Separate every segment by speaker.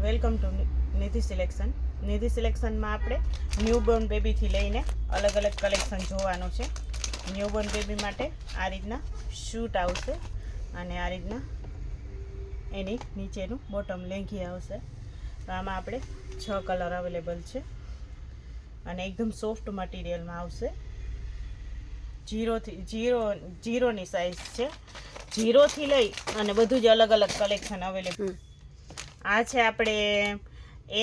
Speaker 1: Welcome to Nidhi selection. Nidhi સિલેક્શનમાં આપણે newborn બેબીથી લઈને અલગ અલગ કલેક્શન જોવાનું છે. ન્યૂબોર્ન બેબી માટે આ રીતના શૂટ આવશે અને આ રીતના એની નીચેનું બોટમ લેંઘી આવશે. તો આમાં આપણે 6 કલર અવેલેબલ છે અને એકદમ સોફ્ટ મટીરિયલમાં આવશે. જીરોની સાઇઝ છે. 0થી લઈ અને બધું જ અલગ અલગ કલેક્શન અવેલેબલ. આ છે આપણે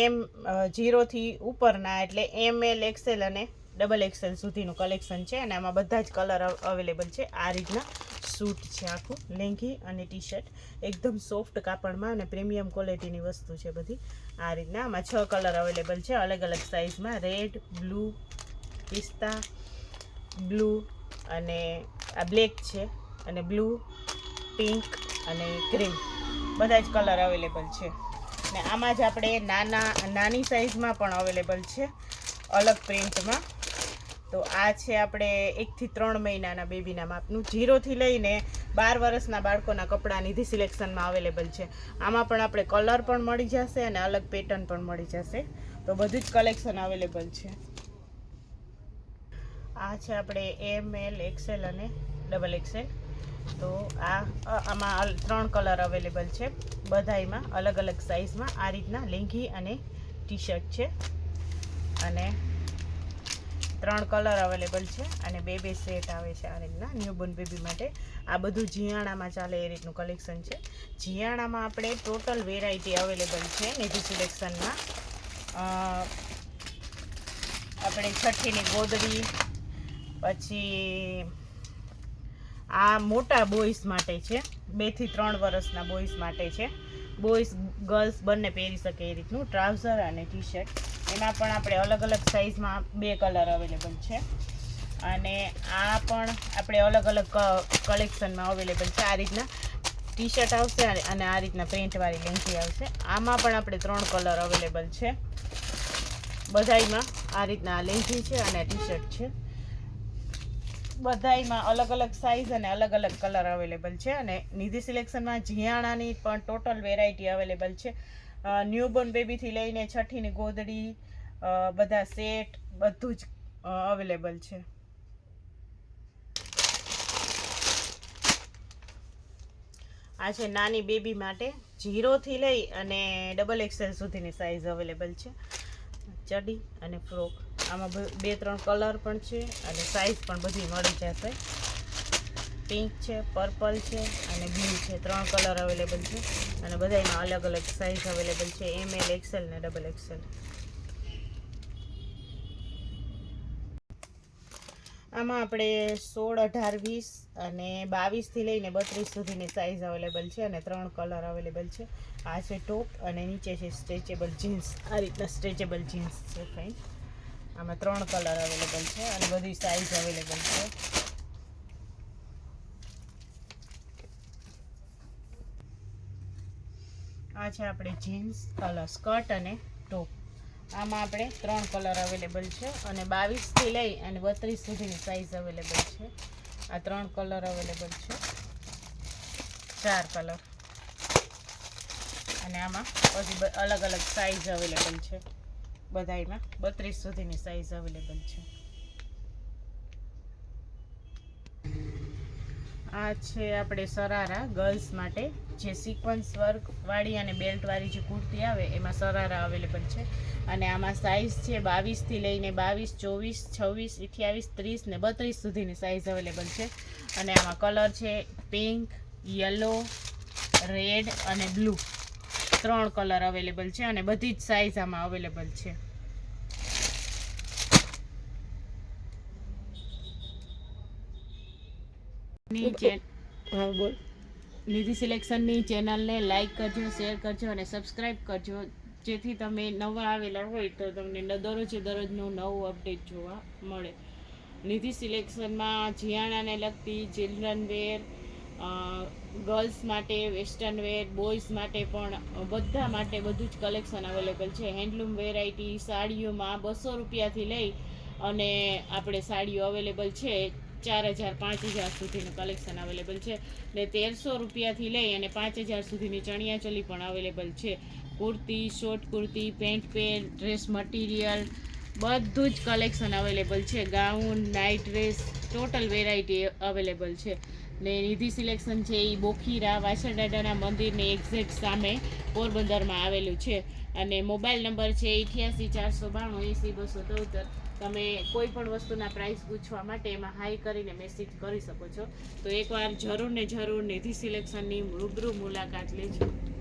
Speaker 1: M0થી ઉપરના એટલે ML XL અને XXL સુધીનું કલેક્શન છે અને આમાં બધા જ કલર અવેલેબલ છે. આ રીતના સૂટ છે, આખું લેંઘી અને ટી શર્ટ એકદમ સોફ્ટ કાપડમાં અને પ્રીમિયમ ક્વોલિટીની વસ્તુ છે બધી. આ રીતના આમાં 6 કલર અવેલેબલ છે અલગ અલગ સાઇઝમાં. રેડ, બ્લુ, પિસ્તા બ્લુ અને આ બ્લેક છે અને બ્લુ, પિંક અને ક્રીમ બધા જ કલર અવેલેબલ છે. ને આમાં જ આપણે નાની સાઇઝમાં પણ અવેલેબલ છે અલગ પ્રિન્ટમાં. તો આ છે આપણે 1 થી 3 મહિનાના બેબીના માપનું. 0થી લઈને 12 વર્ષના બાળકોના કપડાં નિધિ સિલેક્શનમાં અવેલેબલ છે. આમાં પણ આપણે કલર પણ મળી જશે અને અલગ પેટર્ન પણ મળી જશે. તો બધું જ કલેક્શન અવેલેબલ છે. આ છે આપણે ML XL અને XXL. તો આમાં 3 કલર અવેલેબલ છે બધાયમાં અલગ અલગ સાઇઝમાં. આ રીતના લેંઘી અને ટી શર્ટ છે અને 3 કલર અવેલેબલ છે અને બે સેટ આવે છે આ રીતના ન્યૂબોર્ન બેબી માટે. આ બધું જીયાણામાં ચાલે એ રીતનું કલેક્શન છે. જીયાણામાં આપણે ટોટલ વેરાયટી અવેલેબલ છે નિધિ સિલેક્શનમાં. આપણે છઠ્ઠીની ગોદડી, પછી આ મોટા બોಯ್સ માટે છે, 2 થી 3 વર્ષના બોಯ್સ માટે છે. બોಯ್સ ગર્લ્સ બંને પહેરી શકે એ રીતનું ટ્રાઉઝર અને ટી શર્ટ. એમાં પણ આપણે અલગ અલગ સાઇઝમાં 2 કલર અવેલેબલ છે અને આ પણ આપણે અલગ અલગ કલેક્શનમાં અવેલેબલ છે. આ રીતના ટી શર્ટ આવશે અને આ રીતના પ્રિન્ટવાળી લેંઘી આવશે. આમાં પણ આપણે 3 કલર અવેલેબલ છે બધાયમાં. આ રીતના લેંઘી છે અને ટી શર્ટ છે. બધાયમાં અલગ અલગ સાઇઝ અને અલગ અલગ કલર અવેલેબલ છે અને નિધિ સિલેક્શનમાં જીયાણાની પણ ટોટલ વેરાયટી અવેલેબલ છે. ન્યૂબોર્ન બેબીથી લઈને છઠ્ઠીની ગોદડી બધા સેટ બધું જ અવેલેબલ છે. આ છે નાની બેબી માટે 0થી લઈ અને XXL સુધીની સાઇઝ અવેલેબલ છે. ચડી અને ફ્રોક આમાં 2-3 કલર પણ છે અને સાઇઝ પણ બધી મળી જશે. પિંક છે, પર્પલ છે અને બ્લુ છે. 3 કલર અવેલેબલ છે અને બધામાં અલગ અલગ સાઇઝ અવેલેબલ છે ML XL ને XXL. આમાં આપણે 16, 18, 20 અને 22થી લઈને 32 સુધીની સાઇઝ અવેલેબલ છે અને 3 કલર અવેલેબલ છે. આ છે ટોપ અને નીચે છે સ્ટ્રેચેબલ જીન્સ. આ રીતના સ્ટ્રેચેબલ જીન્સ છે ફાઇન. આમાં 3 કલર અવેલેબલ છે અને બધી સાઇઝ અવેલેબલ છે. આ છે આપણે જીન્સ સ્કર્ટ અને ટોપ. આમાં આપણે 3 કલર અવેલેબલ છે અને 22થી લઈ અને 32 સુધીની સાઇઝ અવેલેબલ છે. આ 3 કલર અવેલેબલ છે, 4 કલર અને આમાં પછી અલગ અલગ સાઇઝ અવેલેબલ છે બધાયમાં. 32 સુધીની સાઇઝ અવેલેબલ છે. આ છે આપણે સરારા ગર્લ્સ માટે, જે સિક્વન્સ વર્ક વાળી અને બેલ્ટ વાળી જે કુર્તી આવે એમાં સરારા અવેલેબલ છે અને આમાં સાઇઝ છે 22થી લઈને 22, 24, 26, 28, 30 ને 32 સુધીની સાઇઝ અવેલેબલ છે અને આમાં કલર છે પિંક, યલો, રેડ અને બ્લુ. 3 કલર અવેલેબલ છે અને બધી જ સાઇઝ આમાં અવેલેબલ છે. નિધિ સિલેક્શનની ચેનલને લાઈક કરજો, શેર કરજો અને સબસ્ક્રાઈબ કરજો, જેથી તમે નવા આવેલા હોય તો તમને દરરોજનું નવું અપડેટ જોવા મળે. નિધિ સિલેક્શનમાં જીયાણાને લગતી ચિલ્ડ્રન વેર, ગર્લ્સ માટે વેસ્ટર્ન વેર, બોયઝ માટે પણ બધા માટે બધું જ કલેક્શન અવેલેબલ છે. હેન્ડલૂમ વેરાયટી સાડીઓમાં 200 રૂપિયાથી લઈ અને આપણે સાડીઓ અવેલેબલ છે 4000 5000 સુધીનું કલેક્શન અવેલેબલ છે. એટલે 1300 રૂપિયાથી લઈ અને 5000 સુધીની ચણિયાચોલી પણ અવેલેબલ છે. Kurti, short kurti, pant dress material બધું જ કલેક્શન અવેલેબલ છે. Gown, night dress, total variety available છે. ને નિધિ સિલેક્શન છે એ બોખીરા વાછરડાના મંદિરની એક્ઝેક્ટ સામે પોરબંદરમાં આવેલું છે. અને મોબાઈલ નંબર છે 88 492 80 273. તમે કોઈ પણ વસ્તુના પ્રાઇસ પૂછવા માટે એમાં હાઈ કરીને મેસેજ કરી શકો છો. તો એકવાર જરૂર ને જરૂર નિધિ સિલેક્શનની રૂબરૂ મુલાકાત લેજો.